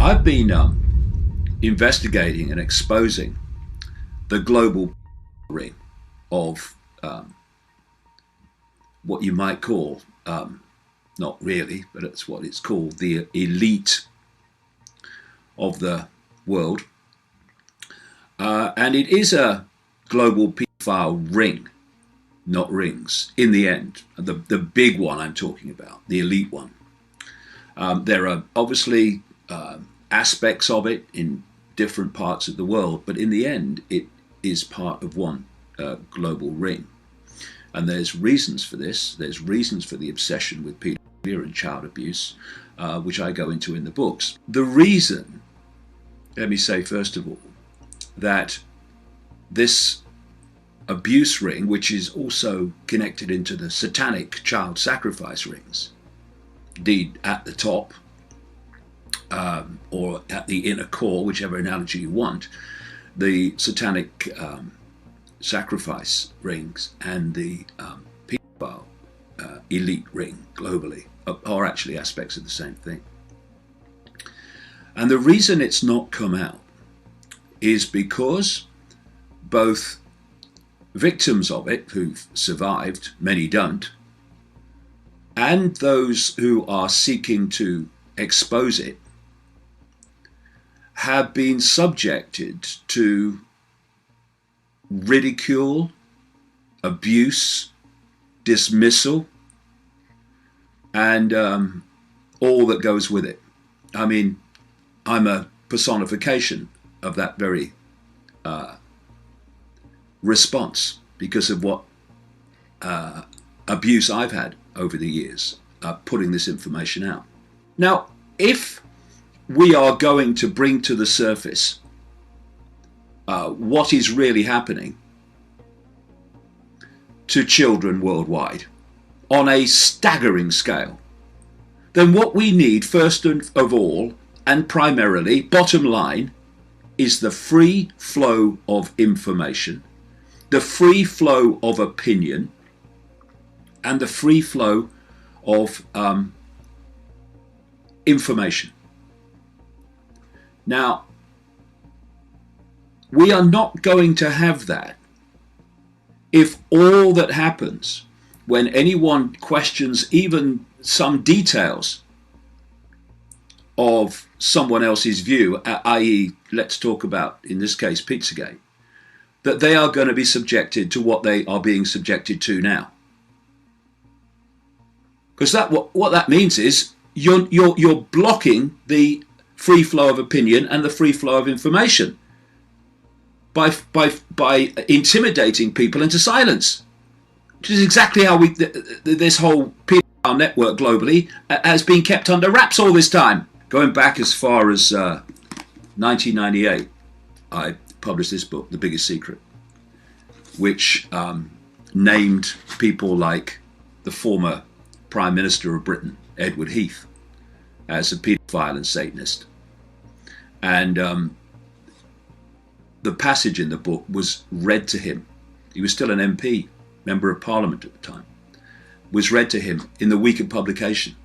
I've been investigating and exposing the global ring of what you might call, not really, but it's what it's called, the elite of the world. And it is a global paedophile ring, not rings, in the end. The big one I'm talking about, the elite one. There are obviously aspects of it in different parts of the world, but in the end, it is part of one global ring. And there's reasons for this. There's reasons for the obsession with pedophilia and child abuse, which I go into in the books. The reason, let me say first of all, that this abuse ring, which is also connected into the satanic child sacrifice rings, indeed at the top, or at the inner core, whichever analogy you want, the satanic sacrifice rings and the pedophile elite ring globally are actually aspects of the same thing. And the reason it's not come out is because both victims of it who've survived, many don't, and those who are seeking to expose it have been subjected to ridicule, abuse, dismissal, and all that goes with it. I mean, I'm a personification of that very response because of what abuse I've had over the years, putting this information out. Now, if we are going to bring to the surface what is really happening to children worldwide on a staggering scale, then what we need first of all, and primarily, bottom line, is the free flow of information, the free flow of opinion, and the free flow of information. Now, we are not going to have that if all that happens when anyone questions even some details of someone else's view, i.e., let's talk about, in this case, Pizzagate, that they are going to be subjected to what they are being subjected to now. Because what that means is you're blocking the free flow of opinion and the free flow of information by intimidating people into silence, which is exactly how this whole pedophile network globally has been kept under wraps all this time. Going back as far as 1998, I published this book, The Biggest Secret, which named people like the former Prime Minister of Britain, Edward Heath, as a paedophile and Satanist. And the passage in the book was read to him. He was still an MP, Member of Parliament at the time. Was read to him in the week of publication.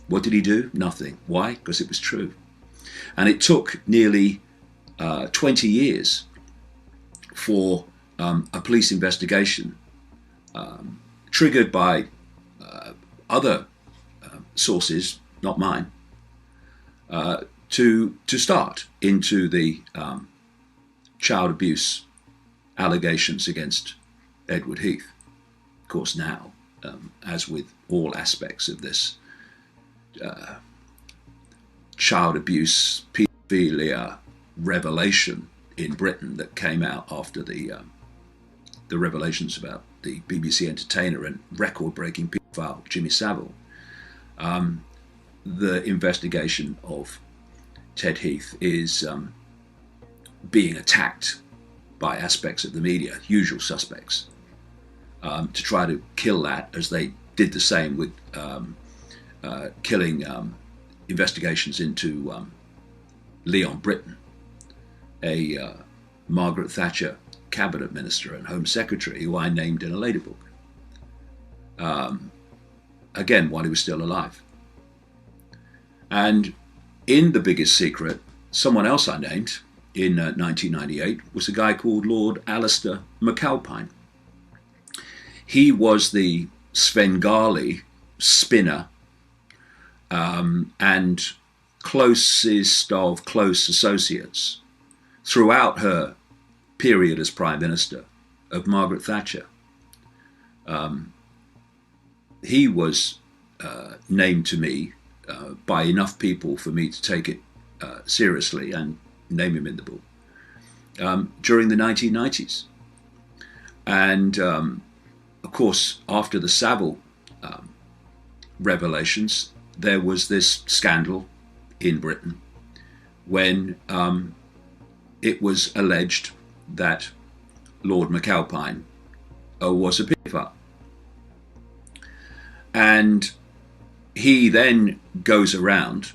What did he do? Nothing. Why? Because it was true. And it took nearly 20 years for a police investigation triggered by other sources, not mine, to start into the child abuse allegations against Edward Heath. Of course, now, as with all aspects of this child abuse, paedophilia revelation in Britain that came out after the revelations about the BBC entertainer and record-breaking paedophile Jimmy Savile, the investigation of Ted Heath is being attacked by aspects of the media, usual suspects, to try to kill that, as they did the same with killing investigations into Leon Britton, a Margaret Thatcher cabinet minister and Home Secretary, who I named in a later book, again, while he was still alive. And In The Biggest Secret, someone else I named in 1998 was a guy called Lord Alistair McAlpine. He was the Svengali spinner and closest of close associates throughout her period as Prime Minister of Margaret Thatcher. He was named to me by enough people for me to take it seriously and name him in the book during the 1990s. And of course, after the Savile revelations, there was this scandal in Britain when it was alleged that Lord McAlpine was a paedophile. And he then goes around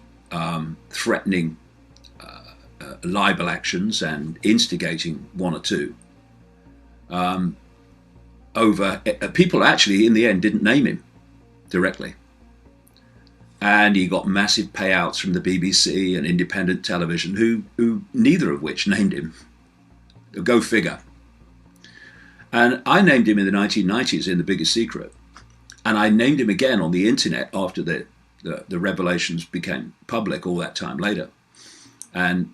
threatening libel actions and instigating one or two over people actually in the end didn't name him directly. And he got massive payouts from the BBC and independent television, who neither of which named him. Go figure. And I named him in the 1990s in The Biggest Secret. And I named him again on the internet after the revelations became public all that time later. And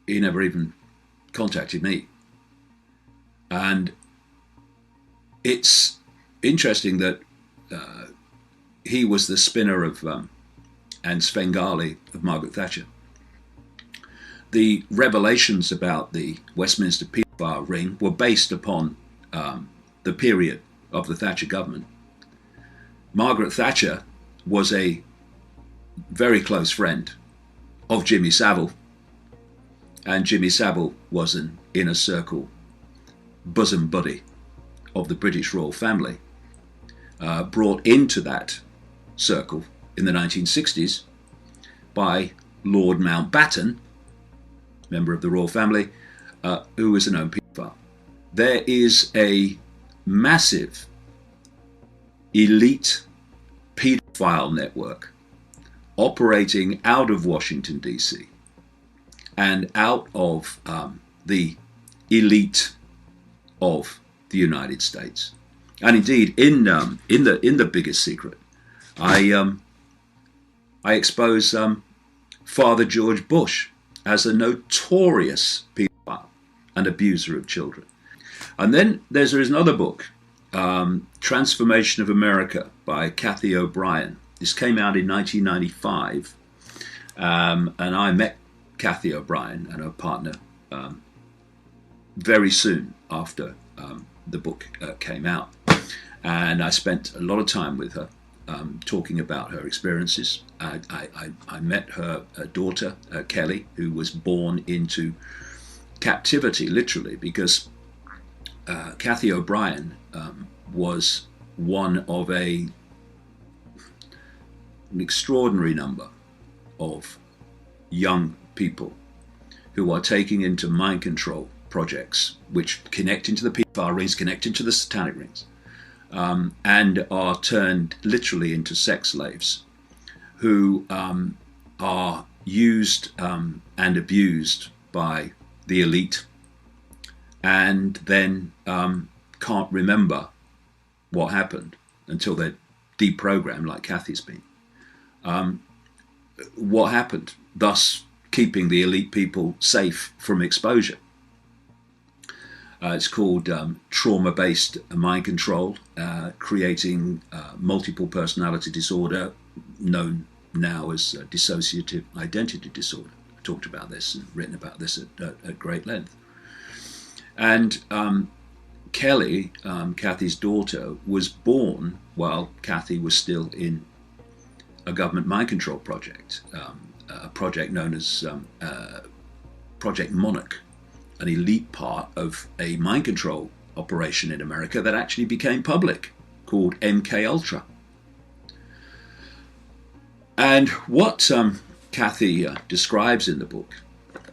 he never even contacted me. And it's interesting that he was the spinner of and Svengali of Margaret Thatcher. The revelations about the Westminster paedophile ring were based upon the period of the Thatcher government. Margaret Thatcher was a very close friend of Jimmy Savile, and Jimmy Savile was an inner circle bosom buddy of the British royal family, brought into that circle in the 1960s by Lord Mountbatten, member of the royal family, who was a known paedophile. There is a massive elite paedophile network operating out of Washington, D.C. and out of the elite of the United States. And indeed, in the Biggest Secret, I expose Father George Bush as a notorious paedophile and abuser of children. And then there's another book, Transformation of America by Cathy O'Brien. This came out in 1995, and I met Cathy O'Brien and her partner very soon after the book came out. And I spent a lot of time with her talking about her experiences. I met her daughter, Kelly, who was born into captivity, literally, because Cathy O'Brien was one of an extraordinary number of young people who are taking into mind control projects which connect into the paedophile rings, connect into the satanic rings, and are turned literally into sex slaves who are used and abused by the elite, and then can't remember what happened until they're deprogrammed, like Cathy's been. What happened, thus keeping the elite people safe from exposure. It's called trauma-based mind control, creating multiple personality disorder, known now as dissociative identity disorder. I've talked about this and written about this at great length. And Kelly, Cathy's daughter, was born while Cathy was still in a government mind control project, a project known as Project Monarch, an elite part of a mind control operation in America that actually became public, called MK Ultra. And what Cathy describes in the book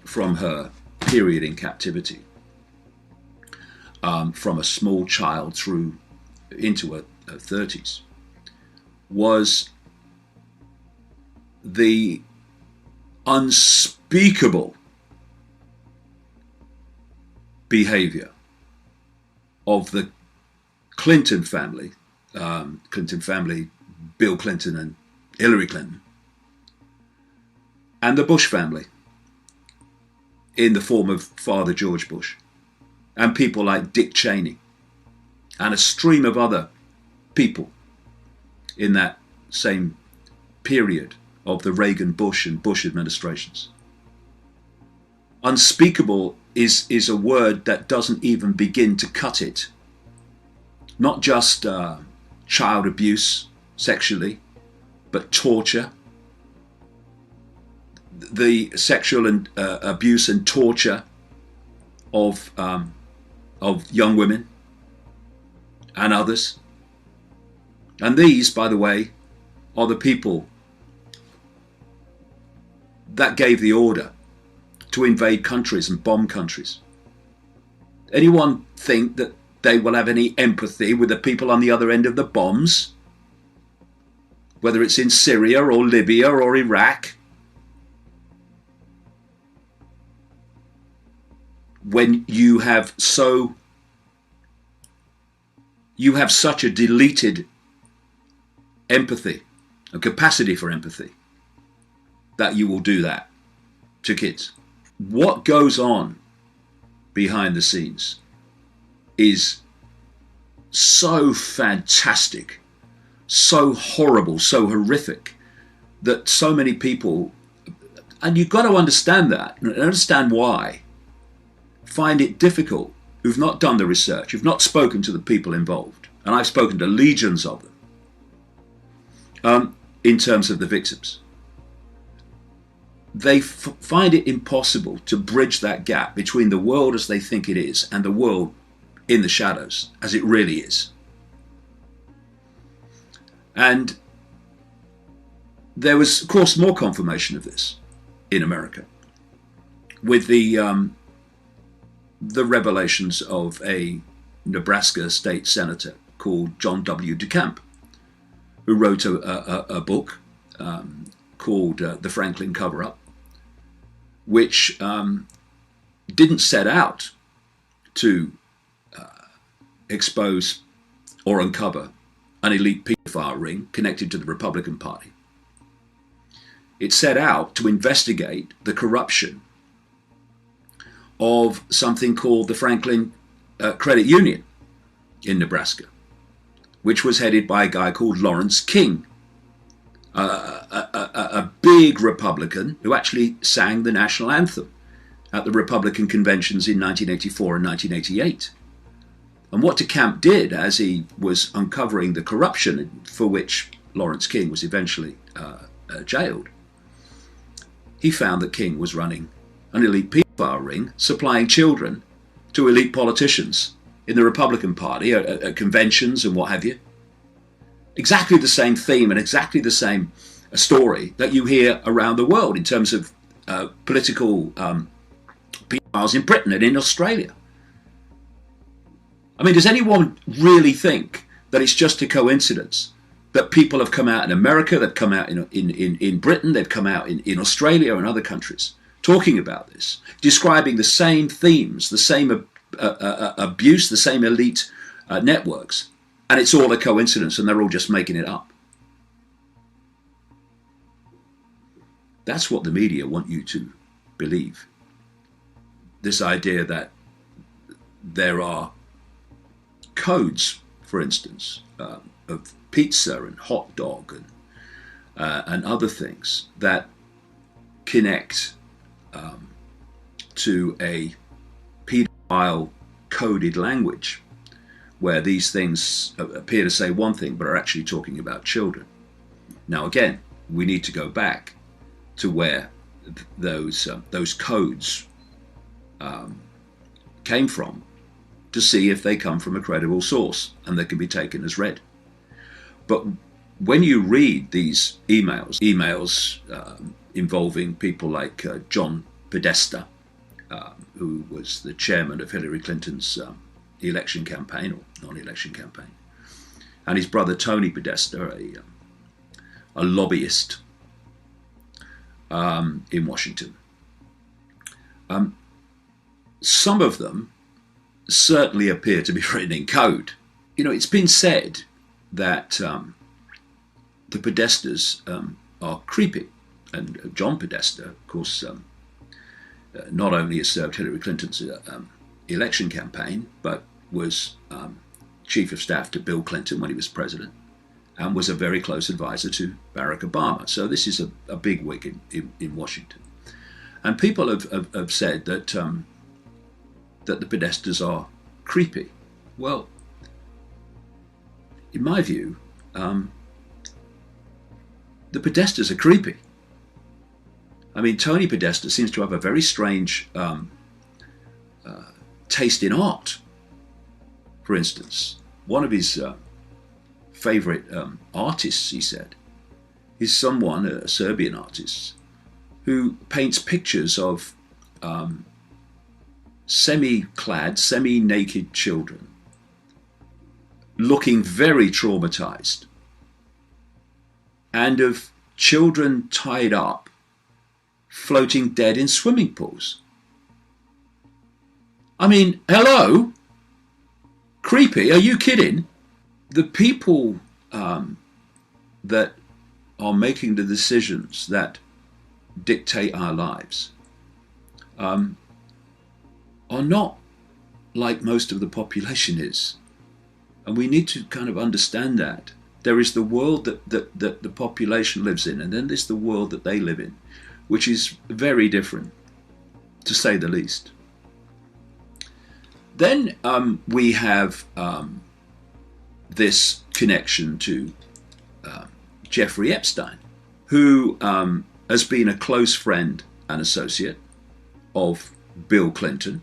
from her period in captivity, from a small child through into her 30s, was the unspeakable behavior of the Clinton family, Bill Clinton and Hillary Clinton, and the Bush family in the form of Father George Bush, and people like Dick Cheney, and a stream of other people in that same period of the Reagan, Bush and Bush administrations. Unspeakable is a word that doesn't even begin to cut it. Not just child abuse sexually, but torture. The sexual and abuse and torture of young women and others. And these, by the way, are the people that gave the order to invade countries and bomb countries. Anyone think that they will have any empathy with the people on the other end of the bombs? Whether it's in Syria or Libya or Iraq? When you have such a deleted empathy, a capacity for empathy, that you will do that to kids. What goes on behind the scenes is so fantastic, so horrible, so horrific, that so many people, and you've got to understand that, and understand why, find it difficult, who've not done the research, who've not spoken to the people involved, and I've spoken to legions of them, in terms of the victims. They find it impossible to bridge that gap between the world as they think it is and the world in the shadows as it really is. And there was, of course, more confirmation of this in America with the revelations of a Nebraska state senator called John W. DeCamp, who wrote a book called The Franklin Cover-Up, which didn't set out to expose or uncover an elite paedophile ring connected to the Republican Party. It set out to investigate the corruption of something called the Franklin Credit Union in Nebraska, which was headed by a guy called Lawrence King, a big Republican who actually sang the national anthem at the Republican conventions in 1984 and 1988. And what DeCamp did, as he was uncovering the corruption for which Lawrence King was eventually jailed, he found that King was running an elite pedophile ring, supplying children to elite politicians in the Republican Party at conventions and what have you. Exactly the same theme and exactly the same story that you hear around the world in terms of political pedophiles in Britain and in Australia. I mean, does anyone really think that it's just a coincidence that people have come out in America, they've come out in Britain, they've come out in Australia and other countries talking about this, describing the same themes, the same abuse, the same elite networks, and it's all a coincidence and they're all just making it up? That's what the media want you to believe. This idea that there are codes, for instance, of pizza and hot dog and other things that connect to a pedophile coded language where these things appear to say one thing but are actually talking about children. Now again, we need to go back to where those codes came from to see if they come from a credible source and they can be taken as read. But when you read these emails involving people like John Podesta, who was the chairman of Hillary Clinton's election campaign, or non-election campaign, and his brother Tony Podesta, a lobbyist, in Washington. Some of them certainly appear to be written in code. You know, it's been said that the Podestas are creepy. And John Podesta, of course, not only has served Hillary Clinton's election campaign, but was chief of staff to Bill Clinton when he was president, and was a very close advisor to Barack Obama. So this is a big wig in Washington. And people have said that that the Podestas are creepy. Well, in my view, the Podestas are creepy. I mean, Tony Podesta seems to have a very strange taste in art. For instance, one of his favorite artists, he said, is someone, a Serbian artist, who paints pictures of semi-clad, semi-naked children looking very traumatized, and of children tied up, floating dead in swimming pools. I mean, hello? Creepy, are you kidding? The people that are making the decisions that dictate our lives are not like most of the population is. And we need to kind of understand that. There is the world that the population lives in, and then there's the world that they live in, which is very different, to say the least. Then we have this connection to Jeffrey Epstein, who has been a close friend and associate of Bill Clinton.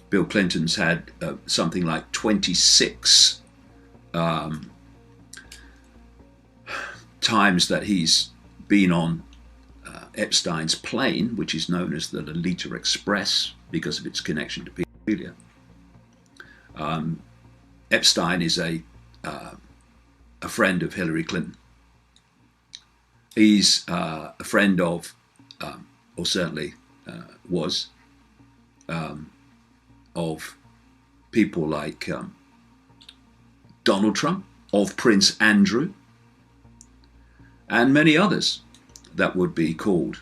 Bill Clinton's had something like 26 times that he's been on Epstein's plane, which is known as the Lolita Express because of its connection to pedophilia. Epstein is a friend of Hillary Clinton. He's a friend of, or certainly was, of people like Donald Trump, of Prince Andrew, and many others that would be called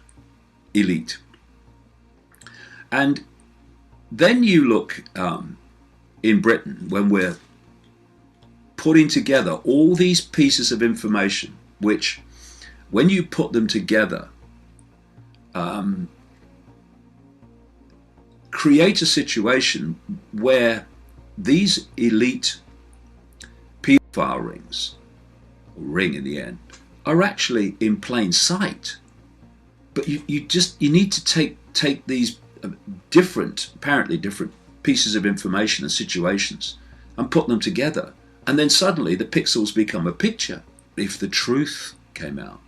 elite. And then you look in Britain, when we're putting together all these pieces of information, which, when you put them together, create a situation where these elite pedophile rings, or ring in the end, are actually in plain sight. But you need to take these apparently different pieces of information and situations and put them together, and then suddenly the pixels become a picture. If the truth came out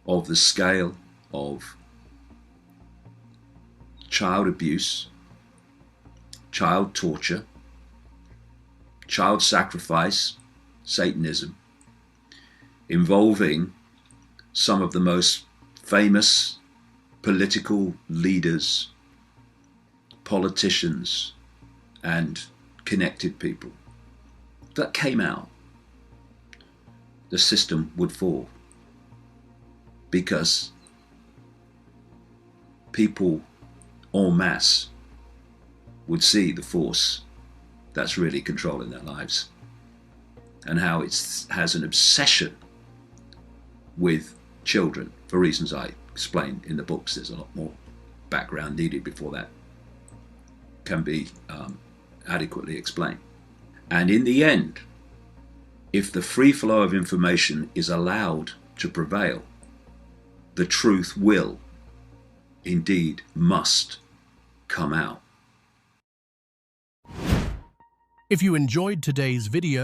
of the scale of child abuse, child torture, child sacrifice, Satanism, involving some of the most famous political leaders, politicians, and connected people, that came out, the system would fall, because people en masse would see the force that's really controlling their lives, and how it has an obsession with children, for reasons I explained in the books. There's a lot more background needed before that can be adequately explained. And in the end, if the free flow of information is allowed to prevail, the truth will, indeed must, come out. If you enjoyed today's video,